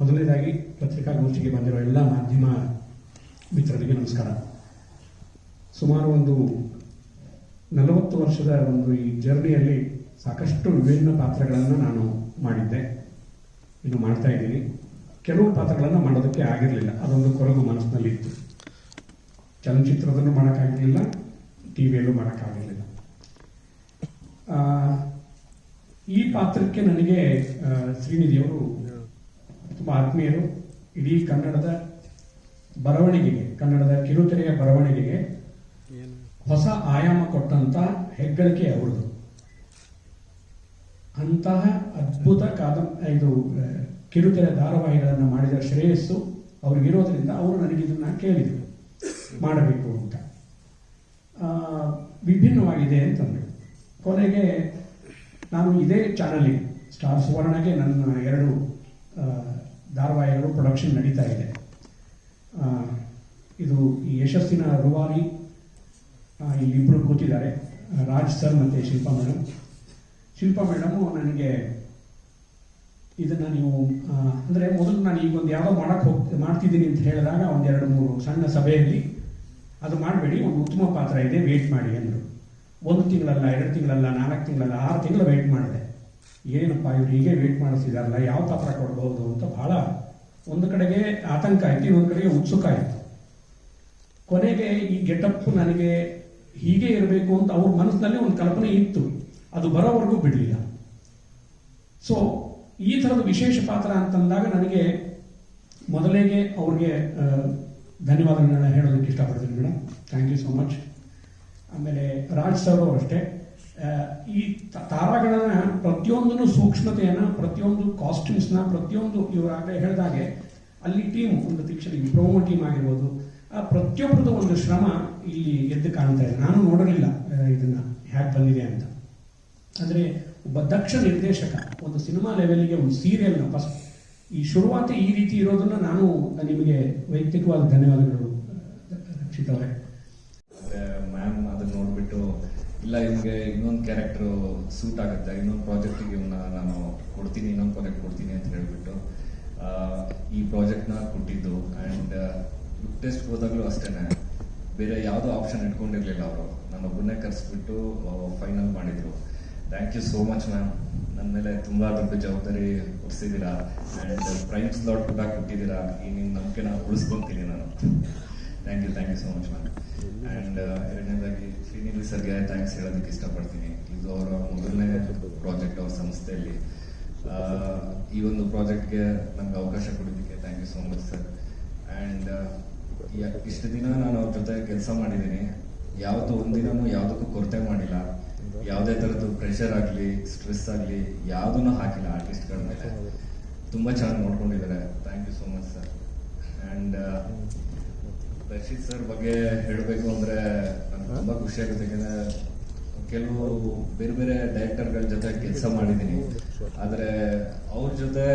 ಮೊದಲನೇದಾಗಿ ಪತ್ರಿಕಾಗೋಷ್ಠಿಗೆ ಬಂದಿರೋ ಎಲ್ಲ ಮಾಧ್ಯಮ ಮಿತ್ರರಿಗೆ ನಮಸ್ಕಾರ. ಸುಮಾರು ಒಂದು 40 ವರ್ಷದ ಒಂದು ಈ ಜರ್ನಿಯಲ್ಲಿ ಸಾಕಷ್ಟು ವಿಭಿನ್ನ ಪಾತ್ರಗಳನ್ನು ನಾನು ಮಾಡಿದ್ದೆ, ಇನ್ನು ಮಾಡ್ತಾ ಇದ್ದೀನಿ. ಕೆಲವು ಪಾತ್ರಗಳನ್ನು ಮಾಡೋದಕ್ಕೆ ಆಗಿರಲಿಲ್ಲ, ಅದೊಂದು ಕೊರಗು ಮನಸ್ಸಿನಲ್ಲಿತ್ತು. ಚಲನಚಿತ್ರದಲ್ಲೂ ಮಾಡೋಕ್ಕಾಗಿರಲಿಲ್ಲ, ಟಿ ವಿಯಲ್ಲೂ ಮಾಡೋಕ್ಕಾಗಿರಲಿಲ್ಲ. ಈ ಪಾತ್ರಕ್ಕೆ ನನಗೆ ಶ್ರೀನಿಧಿಯವರು ತುಂಬ ಆತ್ಮೀಯರು. ಇಡೀ ಕನ್ನಡದ ಬರವಣಿಗೆಗೆ, ಕನ್ನಡದ ಕಿರುತೆರೆಯ ಬರವಣಿಗೆಗೆ ಹೊಸ ಆಯಾಮ ಕೊಟ್ಟಂತ ಹೆಗ್ಗಳಿಕೆ ಅವರದು. ಅಂತಹ ಅದ್ಭುತ ಇದು ಕಿರುತೆರೆ ಧಾರಾವಾಹಿಗಳನ್ನು ಮಾಡಿದ ಶ್ರೇಯಸ್ಸು ಅವ್ರಿಗಿರೋದ್ರಿಂದ ಅವರು ನನಗೆ ಇದನ್ನ ಕೇಳಿದರು ಮಾಡಬೇಕು ಅಂತ. ವಿಭಿನ್ನವಾಗಿದೆ ಅಂತಂದರು. ಕೊನೆಗೆ ನಾನು ಇದೇ ಚಾನಲ್ಗೆ ಸ್ಟಾರ್ ಸುವರ್ಣಗೆ ನನ್ನ 2 ಧಾರಾವಾಹಿಗಳು ಪ್ರೊಡಕ್ಷನ್ ನಡೀತಾ ಇದೆ. ಇದು ಈ ಯಶಸ್ಸಿನ ರೂವಾರಿ, ಇಲ್ಲಿಬ್ಬರು ಕೂತಿದ್ದಾರೆ, ರಾಜ್ ಸರ್ ಮತ್ತು ಶಿಲ್ಪಾ ಮೇಡಮ್. ಶಿಲ್ಪಾ ಮೇಡಮು ನನಗೆ ಇದನ್ನು ನೀವು ಅಂದರೆ ಮೊದಲು ನಾನು ಈಗ ಒಂದು ಯಾವುದೋ ಮಾಡ್ತಿದ್ದೀನಿ ಅಂತ ಹೇಳಿದಾಗ 1-2-3 ಸಣ್ಣ ಸಭೆಯಲ್ಲಿ ಅದು ಮಾಡಬೇಡಿ, ಒಂದು ಉತ್ತಮ ಪಾತ್ರ ಇದೆ, ವೇಟ್ ಮಾಡಿ ಅಂದರು. 1 ತಿಂಗಳಲ್ಲ, 2 ತಿಂಗಳಲ್ಲ, 4 ತಿಂಗಳಲ್ಲ, 6 ತಿಂಗಳು ವೇಟ್ ಮಾಡಿದೆ. ಏನಪ್ಪ ಇವ್ರು ಹೀಗೆ ವೇಟ್ ಮಾಡಿಸಿದಾರಲ್ಲ, ಯಾವ ಪಾತ್ರ ಕೊಡ್ಬೋದು ಅಂತ ಬಹಳ ಒಂದು ಕಡೆಗೆ ಆತಂಕ ಆಯ್ತು, ಇನ್ನೊಂದು ಕಡೆಗೆ ಉತ್ಸುಕ ಆಯಿತು. ಕೊನೆಗೆ ಈ ಗೆಟಪ್ ನನಗೆ ಹೀಗೆ ಇರಬೇಕು ಅಂತ ಅವ್ರ ಮನಸ್ಸಿನಲ್ಲಿ ಒಂದು ಕಲ್ಪನೆ ಇತ್ತು, ಅದು ಬರೋವರೆಗೂ ಬಿಡಲಿಲ್ಲ. ಸೊ ಈ ಥರದ ವಿಶೇಷ ಪಾತ್ರ ಅಂತಂದಾಗ ನನಗೆ ಮೊದಲಿಗೆ ಅವ್ರಿಗೆ ಧನ್ಯವಾದಗಳನ್ನ ಹೇಳೋದಕ್ಕೆ ಇಷ್ಟಪಡ್ತೀನಿ madam, thank you so much. ಆಮೇಲೆ ರಾಜ್ ಸರ್ ಅವರು ಅಷ್ಟೇ, ಈ ತಾರಾಗಣನ ಪ್ರತಿಯೊಂದನ್ನು ಸೂಕ್ಷ್ಮತೆಯನ್ನು, ಪ್ರತಿಯೊಂದು ಕಾಸ್ಟ್ಯೂಮ್ಸ್ನ, ಪ್ರತಿಯೊಂದು ಇವರಾಗಲೇ ಹೇಳಿದಾಗೆ ಅಲ್ಲಿ ಟೀಮ್, ಒಂದು ಪಿಕ್ಚರ್ ಪ್ರೊಮೋ ಟೀಮ್ ಆಗಿರ್ಬೋದು, ಆ ಪ್ರತಿಯೊಬ್ಬರದ್ದು ಒಂದು ಶ್ರಮ ಇಲ್ಲಿ ಎದ್ದು ಕಾಣ್ತಾ ಇದೆ. ನಾನು ನೋಡಿರಲಿಲ್ಲ ಇದನ್ನ ಹ್ಯಾಕ್ ಬಂದಿದೆ ಅಂತ. ಆದರೆ ಒಬ್ಬ ದಕ್ಷ ನಿರ್ದೇಶಕ ಒಂದು ಸಿನಿಮಾ ಲೆವೆಲ್ಗೆ ಒಂದು ಸೀರಿಯಲ್ನ ಫಸ್ಟ್ ಈ ಶುರುವಾತಿ ಈ ರೀತಿ ಇರೋದನ್ನ ನಾನು ನಿಮಗೆ ವೈಯಕ್ತಿಕವಾದ ಧನ್ಯವಾದಗಳು ರಕ್ಷಿತ್ ಅವರೇ. ಮ್ಯಾಮ್ ಅದನ್ನ ನೋಡ್ಬಿಟ್ಟು ಇಲ್ಲ ಇವ್ನಿಗೆ ಇನ್ನೊಂದು ಕ್ಯಾರೆಕ್ಟರ್ ಸೂಟ್ ಆಗುತ್ತೆ, ಇನ್ನೊಂದು ಪ್ರಾಜೆಕ್ಟಿಗೆ ಇವನ್ನ ನಾನು ಕೊಡ್ತೀನಿ, ಇನ್ನೊಂದು ಪ್ರಾಜೆಕ್ಟ್ ಕೊಡ್ತೀನಿ ಅಂತ ಹೇಳ್ಬಿಟ್ಟು ಈ ಪ್ರಾಜೆಕ್ಟ್ನ ಕೊಟ್ಟಿದ್ದು. ಆ್ಯಂಡ್ ಟೆಸ್ಟ್ ಹೋದಾಗಲೂ ಅಷ್ಟೇ, ಬೇರೆ ಯಾವುದೋ ಆಪ್ಷನ್ ಇಟ್ಕೊಂಡಿರ್ಲಿಲ್ಲ ಅವರು, ನಾನೊಬ್ಬರನ್ನೇ ಕರೆಸ್ಬಿಟ್ಟು ಫೈನಲ್ ಮಾಡಿದ್ರು. Thank you so much ma'am, ನನ್ನ ಮೇಲೆ ತುಂಬ ದೊಡ್ಡ ಜವಾಬ್ದಾರಿ ಹೊರಿಸಿದ್ದೀರಾ ಆ್ಯಂಡ್ ಪ್ರೈಮ್ ಸ್ಲಾಟ್ ಕೂಡ ಕೊಟ್ಟಿದ್ದೀರಾ. ಈ ನಿಮ್ಮ ನಂಬಿಕೆನ ಉಳಿಸ್ಕೊತೀನಿ ನಾನು. Thank you so much ma'am. And ಎರಡನೇದಾಗಿ ಶ್ರೀನಿಧಿ ಸರ್ಗೆ ಥ್ಯಾಂಕ್ಸ್ ಹೇಳೋದಕ್ಕೆ ಇಷ್ಟಪಡ್ತೀನಿ. ಇದು ಅವರ ಮೊದಲನೇ ಪ್ರಾಜೆಕ್ಟ್ ಅವ್ರ ಸಂಸ್ಥೆಯಲ್ಲಿ. ಈ ಒಂದು ಪ್ರಾಜೆಕ್ಟ್ಗೆ ನಮ್ಗೆ ಅವಕಾಶ ಕೊಡೋದಕ್ಕೆ thank you so much sir. And ಇಷ್ಟು ದಿನ ನಾನು ಅವ್ರ ಜೊತೆ ಕೆಲಸ ಮಾಡಿದ್ದೀನಿ, ಯಾವತ್ತೂ ಒಂದಿನೂ ಯಾವುದಕ್ಕೂ ಕೊರತೆ ಮಾಡಿಲ್ಲ. ಯಾವುದೇ ಥರದ್ದು ಪ್ರೆಷರ್ ಆಗಲಿ, ಸ್ಟ್ರೆಸ್ ಆಗಲಿ ಯಾವುದನ್ನು ಹಾಕಿಲ್ಲ ಆರ್ಟಿಸ್ಟ್ಗಳ ಮೇಲೆ. ತುಂಬ ಚೆನ್ನಾಗಿ ನೋಡ್ಕೊಂಡಿದ್ದಾರೆ. Thank you so much sir. And Rakshit sir ಬಗ್ಗೆ ಹೇಳಬೇಕು ಅಂದರೆ ನನಗೆ ತುಂಬ ಖುಷಿ ಆಗುತ್ತೆ. ಯಾಕೆಂದರೆ ಕೆಲವು ಬೇರೆ ಬೇರೆ ಡೈರೆಕ್ಟರ್ಗಳ ಜೊತೆ ಕೆಲಸ ಮಾಡಿದ್ದೀನಿ, ಆದರೆ ಅವ್ರ ಜೊತೆ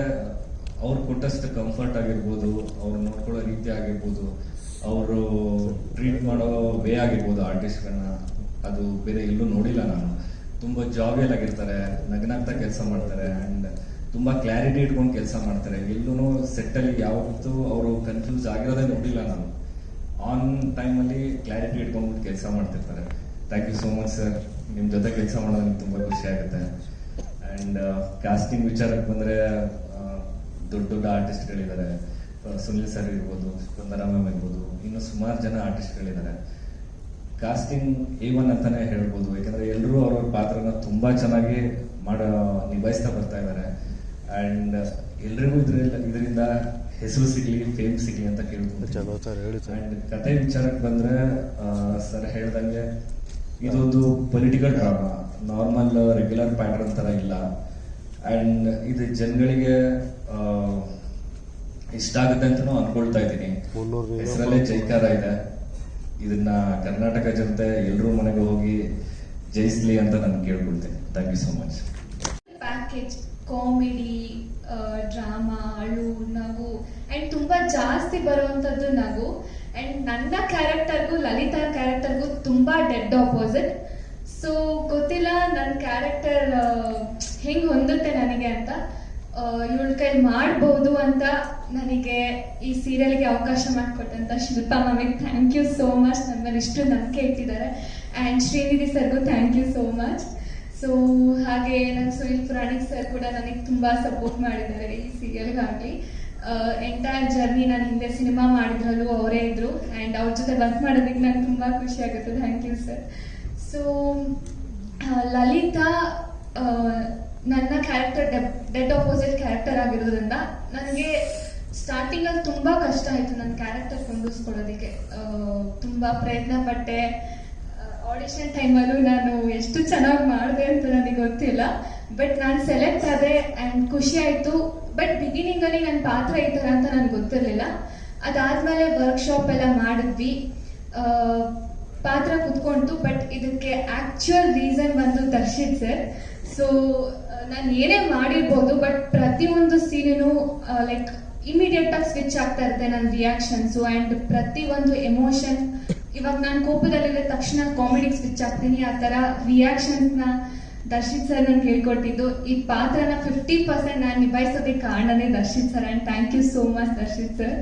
ಅವ್ರು ಕೊಟ್ಟಷ್ಟು ಕಂಫರ್ಟ್ ಆಗಿರ್ಬೋದು, ಅವ್ರು ನೋಡ್ಕೊಳ್ಳೋ ರೀತಿ ಆಗಿರ್ಬೋದು, ಅವರು ಟ್ರೀಟ್ ಮಾಡೋ ವೇ ಆಗಿರ್ಬೋದು ಆರ್ಟಿಸ್ಟ್ಗಳನ್ನ, ಅದು ಬೇರೆ ಎಲ್ಲೂ ನೋಡಿಲ್ಲ ನಾನು. ತುಂಬ ಜಾವಿಯಲ್ ಆಗಿರ್ತಾರೆ, ನಗ್ನಾಗ್ತಾ ಕೆಲಸ ಮಾಡ್ತಾರೆ ಆ್ಯಂಡ್ ತುಂಬ ಕ್ಲಾರಿಟಿ ಇಟ್ಕೊಂಡು ಕೆಲಸ ಮಾಡ್ತಾರೆ. ಎಲ್ಲೂ ಸೆಟ್ಟಲ್ಲಿ ಯಾವತ್ತೂ ಅವರು ಕನ್ಫ್ಯೂಸ್ ಆಗಿರೋದೇ ನೋಡಿಲ್ಲ ನಾನು. ಆನ್ ಟೈಮಲ್ಲಿ ಕ್ಲಾರಿಟಿ ಇಟ್ಕೊಂಡ್ಬಿಟ್ಟು ಕೆಲಸ ಮಾಡ್ತಿರ್ತಾರೆ. Thank you so much sir. ನಿಮ್ಮ ಜೊತೆ ಕೆಲಸ ಮಾಡೋದು ನನಗೆ ತುಂಬ ಖುಷಿ ಆಗುತ್ತೆ. ಆ್ಯಂಡ್ ಕಾಸ್ಟಿಂಗ್ ವಿಚಾರಕ್ಕೆ ಬಂದರೆ ದೊಡ್ಡ ದೊಡ್ಡ ಆರ್ಟಿಸ್ಟ್ಗಳಿದ್ದಾರೆ. ಸುನಿಲ್ ಸರ್ ಇರ್ಬೋದು, ಸ್ಪಂದನ ಮ್ಯಾಮ್ ಇರ್ಬೋದು, ಇನ್ನೂ ಸುಮಾರು ಜನ ಆರ್ಟಿಸ್ಟ್ಗಳಿದ್ದಾರೆ. ಕಾಸ್ಟಿಂಗ್ A1 ಅಂತಾನೆ ಹೇಳ್ಬೋದು. ಯಾಕಂದರೆ ಎಲ್ಲರೂ ಅವ್ರವ್ರ ಪಾತ್ರನ ತುಂಬ ಚೆನ್ನಾಗಿ ನಿಭಾಯಿಸ್ತಾ ಬರ್ತಾ ಇದ್ದಾರೆ. ಆ್ಯಂಡ್ ಎಲ್ರಿಗೂ ಇದರಿಂದ ಹೆಸರು ಸಿಗಲಿ, ಫೇಮ್ ಸಿಗಲಿ ಅಂತ ಕೇಳ್ಬೋದು. ಆ್ಯಂಡ್ ಕತೆ ವಿಚಾರಕ್ಕೆ ಬಂದರೆ ಸರ್ ಹೇಳ್ದಂಗೆ ಇದೊಂದು political drama, normal regular pattern ಥರ ಇಲ್ಲ. ಆ್ಯಂಡ್ ಇದು ಜನಗಳಿಗೆ ಇಷ್ಟ ಆಗುತ್ತೆ ಅಂತಲೂ ಅನ್ಕೊಳ್ತಾ ಇದ್ದೀನಿ. ಹೆಸರಲ್ಲೇ ಜೈಕಾರ ಇದೆ. ಇದನ್ನ ಕರ್ನಾಟಕ ಜನತೆ ಎಲ್ಲರೂ ಮನೆಗೆ ಹೋಗಿ ಜಯಿಸ್ಲಿ ಅಂತ ನಾನು ಕೇಳ್ಕೊಳ್ತೇನೆ. Thank you so much. Package comedy, drama, ಅಳು, ನಗು ಆ್ಯಂಡ್ ತುಂಬ ಜಾಸ್ತಿ ಬರುವಂಥದ್ದು ನಗು. ಆ್ಯಂಡ್ ನನ್ನ ಕ್ಯಾರೆಕ್ಟರ್ಗೂ ಲಲಿತಾ ಕ್ಯಾರೆಕ್ಟರ್ಗೂ ತುಂಬ ಡೆಡ್ ಆಪೋಸಿಟ್. ಸೊ ಗೊತ್ತಿಲ್ಲ ನನ್ನ ಕ್ಯಾರೆಕ್ಟರ್ ಹೆಂಗೆ ಹೊಂದುತ್ತೆ ನನಗೆ ಅಂತ. ಇವಳ ಕೈ ಮಾಡ್ಬೋದು ಅಂತ ನನಗೆ ಈ ಸೀರಿಯಲ್ಗೆ ಅವಕಾಶ ಮಾಡಿಕೊಟ್ಟಂತ ಶಿಲ್ಪಾ ಮ್ಯಾಮಿಗೆ ಥ್ಯಾಂಕ್ ಯು ಸೋ ಮಚ್. ನನ್ನ ಮೇಲೆ ಇಷ್ಟು ನಂಬಿಕೆ ಇಟ್ಟಿದ್ದಾರೆ. ಆ್ಯಂಡ್ ಶ್ರೀನಿಧಿ ಸರ್ಗೂ thank you so much. So ಹಾಗೆ ನನ್ನ ಸುನಿಲ್ ಪುರಾಣಿಕ್ ಸರ್ ಕೂಡ ನನಗೆ ತುಂಬ ಸಪೋರ್ಟ್ ಮಾಡಿದ್ದಾರೆ ಈ ಸೀರಿಯಲ್ಗಾಗಲಿ. ಎಂಟೈರ್ ಜರ್ನಿ ನಾನು ಹಿಂದೆ ಸಿನಿಮಾ ಮಾಡಿದ್ರಲ್ಲೂ ಅವರೇ ಇದ್ರು. ಆ್ಯಂಡ್ ಅವ್ರ ಜೊತೆ ವರ್ಕ್ ಮಾಡೋದಕ್ಕೆ ನಂಗೆ ತುಂಬ ಖುಷಿ ಆಗುತ್ತೆ. Thank you sir. So Lalitha ನನ್ನ ಕ್ಯಾರೆಕ್ಟರ್ ಡೆಡ್ ಆಪೋಸಿಟ್ ಕ್ಯಾರೆಕ್ಟರ್ ಆಗಿರೋದ್ರಿಂದ ನನಗೆ ಸ್ಟಾರ್ಟಿಂಗಲ್ಲಿ ತುಂಬ ಕಷ್ಟ ಆಯಿತು ನನ್ನ ಕ್ಯಾರೆಕ್ಟರ್ ಕೊಂಡಿಸ್ಕೊಳ್ಳೋದಕ್ಕೆ. ತುಂಬ ಪ್ರಯತ್ನ ಪಟ್ಟೆ. ಆಡಿಷನ್ ಟೈಮಲ್ಲೂ ನಾನು ಎಷ್ಟು ಚೆನ್ನಾಗಿ ಮಾಡಿದೆ ಅಂತ ನನಗೆ ಗೊತ್ತಿಲ್ಲ. ಬಟ್ ನಾನು ಸೆಲೆಕ್ಟ್ ಆದೆ ಆ್ಯಂಡ್ ಖುಷಿ ಆಯಿತು. ಬಟ್ ಬಿಗಿನಿಂಗಲ್ಲಿ ನನ್ನ ಪಾತ್ರ ಈ ಥರ ಅಂತ ನನಗೆ ಗೊತ್ತಿರಲಿಲ್ಲ. ಅದಾದಮೇಲೆ ವರ್ಕ್ಶಾಪ್ ಎಲ್ಲ ಮಾಡಿದ್ವಿ, ಪಾತ್ರ ಕುತ್ಕೊಂತು. ಬಟ್ ಇದಕ್ಕೆ ಆ್ಯಕ್ಚುಯಲ್ ರೀಸನ್ ಬಂದು ದರ್ಶಿತ್ ಸರ್. ಸೊ ನಾನು ಏನೇ ಮಾಡಿರ್ಬೋದು, ಬಟ್ ಪ್ರತಿಯೊಂದು ಸೀನಿನೂ ಲೈಕ್ ಇಮಿಡಿಯೇಟಾಗಿ ಸ್ವಿಚ್ ಆಗ್ತಾ ಇರುತ್ತೆ ನನ್ನ ರಿಯಾಕ್ಷನ್ಸು ಆ್ಯಂಡ್ ಪ್ರತಿಯೊಂದು ಎಮೋಷನ್. ಇವಾಗ ನಾನು ಕೋಪದಲ್ಲಿದ್ದ ತಕ್ಷಣ ಕಾಮಿಡಿಗೆ ಸ್ವಿಚ್ ಆಗ್ತೀನಿ. ಆ ಥರ ರಿಯಾಕ್ಷನ್ಸ್ನ ದರ್ಶಿತ್ ಸರ್ ನನಗೆ ಹೇಳ್ಕೊಟ್ಟಿದ್ದು. ಈ ಪಾತ್ರನ 50% ನಾನು ನಿಭಾಯಿಸೋದಕ್ಕೆ ಕಾರಣನೇ Darshith sir. And thank you so much Darshith sir.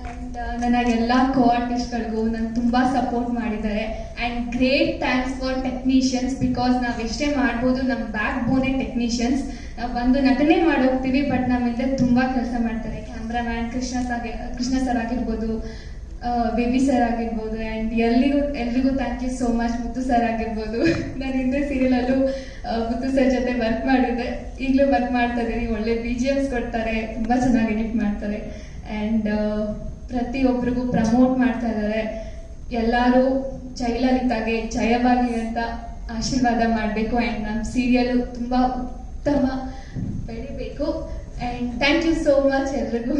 And ನನ್ನ ಎಲ್ಲ ಕೋ-ಆರ್ಟಿಸ್ಟ್ಗಳಿಗೂ ನಂಗೆ ತುಂಬ ಸಪೋರ್ಟ್ ಮಾಡಿದ್ದಾರೆ. And great thanks for technicians. Because ನಾವು ಎಷ್ಟೇ ಮಾಡ್ಬೋದು, ನಮ್ಮ ಬ್ಯಾಕ್ ಬೋನೇ ಟೆಕ್ನಿಷಿಯನ್ಸ್. ನಾವು ಬಂದು ನಟನೆ ಮಾಡೋಗ್ತೀವಿ, ಬಟ್ ನಮ್ಮಿಂದ ತುಂಬ ಕೆಲಸ ಮಾಡ್ತಾರೆ. ಕ್ಯಾಮ್ರಾಮ್ಯಾನ್ ಕೃಷ್ಣ ಸರ್ ಆಗಿರ್ಬೋದು, ಬೇಬಿ ಸರ್ ಆಗಿರ್ಬೋದು. ಆ್ಯಂಡ್ ಎಲ್ರಿಗೂ thank you so much. Muthu sir ಆಗಿರ್ಬೋದು. ನಾನು ಹಿಂದೆ ಸೀರಿಯಲಲ್ಲೂ ಮುತ್ತು ಸರ್ ಜೊತೆ ವರ್ಕ್ ಮಾಡಿದ್ದೆ, ಈಗಲೂ ವರ್ಕ್ ಮಾಡ್ತಾ ಇದ್ದೀನಿ. ಒಳ್ಳೆ BGMs ಕೊಡ್ತಾರೆ, ತುಂಬ ಚೆನ್ನಾಗಿ ಎಡಿಟ್ ಮಾಡ್ತಾರೆ. ಆ್ಯಂಡ್ ಪ್ರತಿಯೊಬ್ಬರಿಗೂ ಪ್ರಮೋಟ್ ಮಾಡ್ತಾ ಇದ್ದಾರೆ. ಎಲ್ಲರೂ ಜಯಲಲಿತಾಗೆ ಜಯವಾಗಿ ಅಂತ ಆಶೀರ್ವಾದ ಮಾಡಬೇಕು. ಆ್ಯಂಡ್ ನಮ್ಮ ಸೀರಿಯಲು ತುಂಬ ಉತ್ತಮ ಬೆಳಿಬೇಕು. And thank you so much ಎಲ್ರಿಗೂ.